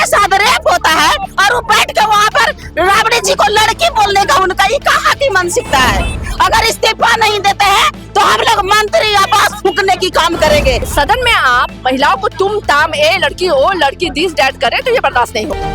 सदन में आप महिलाओं को तुम ताम ए लड़की हो लड़की दिस डैट करे तो ये बर्दाश्त नहीं होगा।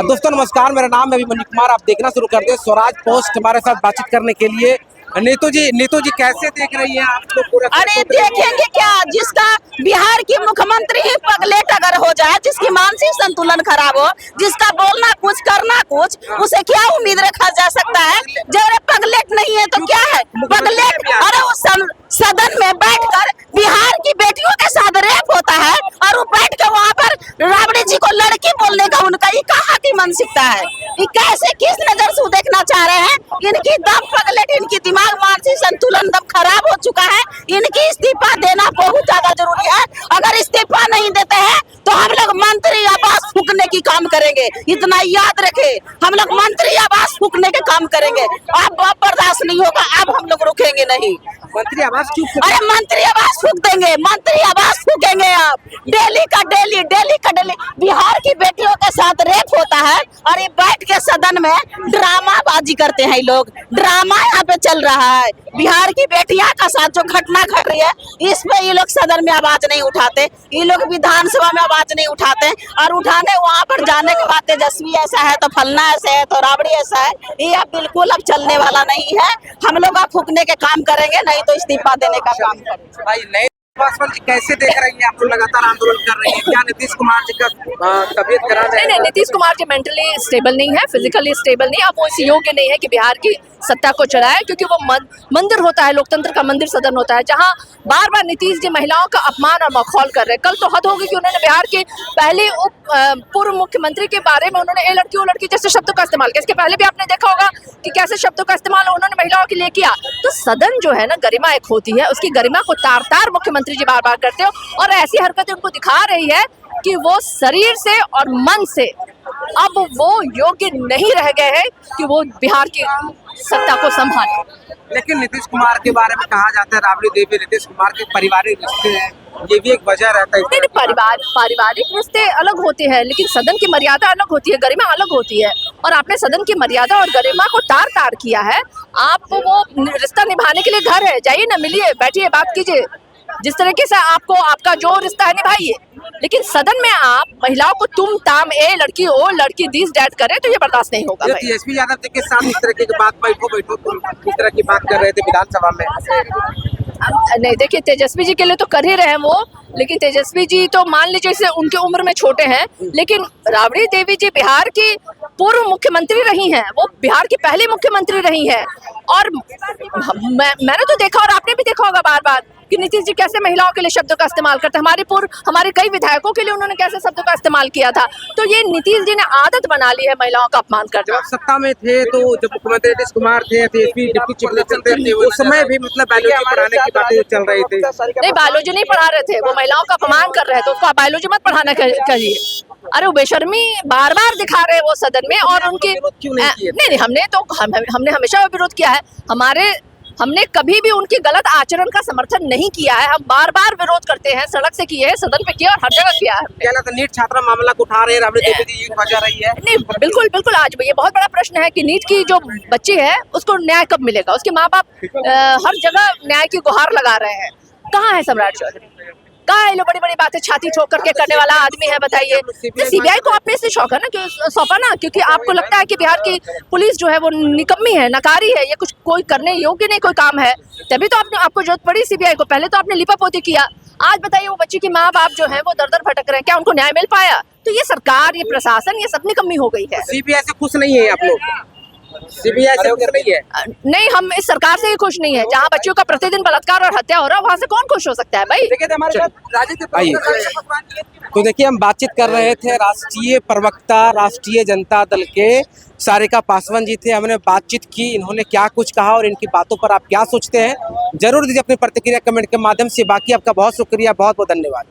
दोस्तों नमस्कार, मेरा नाम है अभिमन्यु कुमार। आप देखना शुरू कर दें स्वराज पोस्ट। हमारे साथ बातचीत करने के लिए नीतू जी कैसे देख रही हैं आप लोग पूरा? अरे देखेंगे क्या, जिसका बिहार की मुख्यमंत्री ही पगलेट अगर हो जाए, जिसकी मानसिक संतुलन खराब हो, जिसका बोलना कुछ करना कुछ, उसे क्या उम्मीद रखा जा सकता है? जब पगलेट नहीं है तो क्या है पगलेट? अरे वो सदन में बैठकर बिहार की बेटियों के साथ रेप होता है और वो बैठ के वहाँ पर राबड़ी जी को लड़की बोलने का उनका ये कहाँ की मानसिकता है? ये कैसे किस नजर से देखना चाह रहे हैं? इनकी दम पगलेट, इनकी दिमाग मानसिक संतुलन दम खराब हो चुका है। इनकी इस्तीफा देना बहुत ज्यादा जरूरी है। अगर इस्तीफा नहीं देते हैं तो हम लोग मंत्री आवास फूकने की काम करेंगे। इतना याद रखे, हम लोग मंत्री आवास फूकने के काम करेंगे। अब बर्दाश्त नहीं होगा, अब हम लोग रुकेंगे नहीं। मंत्री आवास क्यों? अरे मंत्री आवास फूक देंगे, मंत्री आवास फूकेंगे। आप डेली का डेली बिहार की बेटियों के साथ रेप होता है और ये बैठ के सदन में ड्रामाबाजी करते हैं। लोग ड्रामा यहाँ पे चल रहा है। बिहार की बेटियां का साथ जो घटना घट रही है, इसमें ये लोग सदन में आवाज नहीं उठाते, ये लोग विधानसभा में आवाज नहीं उठाते। और उठाने वहाँ पर जाने के बाद तेजस्वी ऐसा है तो फलना ऐसा है तो राबड़ी ऐसा है, ये अब बिल्कुल अब चलने वाला नहीं है। हम लोग अब फूकने के काम करेंगे, नहीं तो इस्तीफा देने का काम करेंगे। भाई नए पासवान जी कैसे देख रही हैं? आप लोग लगातार आंदोलन कर रही हैं, क्या नीतीश कुमार जी का तबीयत खराब है? नहीं, नीतीश कुमार जी मेंटली स्टेबल नहीं है, फिजिकली स्टेबल नहीं। अब वो इस योग्य नहीं है कि बिहार की सत्ता को चलाए, क्योंकि वो मंदिर होता है, लोकतंत्र का मंदिर सदन होता है, जहां बार बार नीतीश जी महिलाओं का अपमान और मखौल कर रहे हैं। कल तो हद होगी कि उन्होंने बिहार के पहले पूर्व मुख्यमंत्री के बारे में उन्होंने ए लड़की वो लड़की जैसे शब्दों का इस्तेमाल किया। इसके पहले भी आपने देखा होगा कि कैसे शब्दों का इस्तेमाल उन्होंने महिलाओं के लिए किया। तो सदन जो है ना, गरिमा एक होती है, उसकी गरिमा को तार तार मुख्यमंत्री जी बार बार करते हो और ऐसी हरकतें उनको दिखा रही है कि वो शरीर से और मन से अब वो योग्य नहीं रह गए हैं कि वो बिहार की सत्ता को संभाले। लेकिन नीतीश कुमार के बारे में कहा जाता है राबड़ी देवी नीतीश कुमार के पारिवारिक रिश्ते हैं, ये भी एक वजह रहता है। नहीं, पारिवारिक रिश्ते अलग होते हैं, लेकिन सदन की मर्यादा अलग होती है, गरिमा अलग होती है। और आपने सदन की मर्यादा और गरिमा को तार तार किया है। आप वो रिश्ता निभाने के लिए घर है, जाइए ना, मिलिए, बैठिए, बात कीजिए, जिस तरीके से आपको आपका जो रिश्ता है निभाइए। लेकिन सदन में आप महिलाओं को तुम ताम ए लड़की हो लड़की दिस डैट करे तो ये बर्दाश्त नहीं होगा। तेजस्वी यादव जी के साथ इस तरह की बात बैठो तुम इस तरह की बात कर रहे थे विधानसभा में। नहीं, देखिए, तेजस्वी जी के लिए तो कर ही रहे हैं वो, लेकिन तेजस्वी जी तो मान लीजिए जैसे उनके उम्र में छोटे हैं, लेकिन राबड़ी देवी जी बिहार की पूर्व मुख्यमंत्री रही हैं, वो बिहार की पहली मुख्यमंत्री रही हैं। और मैंने तो देखा और आपने भी देखा होगा बार बार कि नीतीश जी कैसे महिलाओं के लिए शब्दों का इस्तेमाल करते हैं। हमारे कई विधायकों के लिए उन्होंने कैसे शब्दों का इस्तेमाल किया था। तो ये नीतीश जी ने आदत बना ली है महिलाओं का अपमान करने। जब सत्ता में थे तो जब मुख्यमंत्री नीतीश कुमार थे, डिप्टी चीफ मिनिस्टर थे, उस समय भी मतलब बायोलॉजी पढ़ाने की बातें चल रही थी। नहीं, बायोलॉजी नहीं पढ़ा रहे थे, वो महिलाओं का अपमान कर रहे थे, उसको बायोलॉजी मत पढ़ाना कहिए। अरे वो बेशर्मी बार बार दिखा रहे हैं वो सदन में। और उनकी नहीं, हमने हमेशा विरोध किया है। हमने कभी भी उनकी गलत आचरण का समर्थन नहीं किया है। हम बार बार विरोध करते हैं, सड़क से किए हैं, सदन पे किया और हर जगह किया है। क्या लगता है नीट छात्रा मामला को उठा रहे हैं राबड़ी देवी जी, वजह रही है? नहीं, बिल्कुल आज ये बहुत बड़ा प्रश्न है कि नीट की जो बच्ची है उसको न्याय कब मिलेगा। उसके माँ बाप हर जगह न्याय की गुहार लगा रहे हैं। कहाँ है सम्राट चौधरी? कहाँ है? लो बड़ी बड़ी बातें छाती ठोक करके करने वाला आदमी है, बताइए। तो सीबीआई को अपने से शौक है ना, सौंपा ना, क्योंकि आपको लगता है कि बिहार की पुलिस जो है वो निकम्मी है, नकारी है, ये कुछ कोई करने योग्य नहीं कोई काम है, तभी तो आपको जरूरत पड़ी सीबीआई को। पहले तो आपने लिपापोती किया, आज बताइए वो बच्ची की माँ बाप जो है वो दर दर भटक रहे हैं, क्या उनको न्याय मिल पाया? तो ये सरकार, ये प्रशासन, ये सब निकम्मी हो गई है। सीबीआई से खुश नहीं है आप लोग? सीबीआई से कर रही है? नहीं, हम इस सरकार से ही खुश नहीं है। जहाँ बच्चियों का प्रतिदिन बलात्कार और हत्या हो रहा है, वहाँ से कौन खुश हो सकता है भाई? तो देखिए, हम बातचीत कर रहे थे राष्ट्रीय प्रवक्ता राष्ट्रीय जनता दल के सारिका पासवान जी थे। हमने बातचीत की, इन्होंने क्या कुछ कहा और इनकी बातों पर आप क्या सोचते हैं जरूर दीजिए अपनी प्रतिक्रिया कमेंट के माध्यम से। बाकी आपका बहुत शुक्रिया, बहुत बहुत धन्यवाद।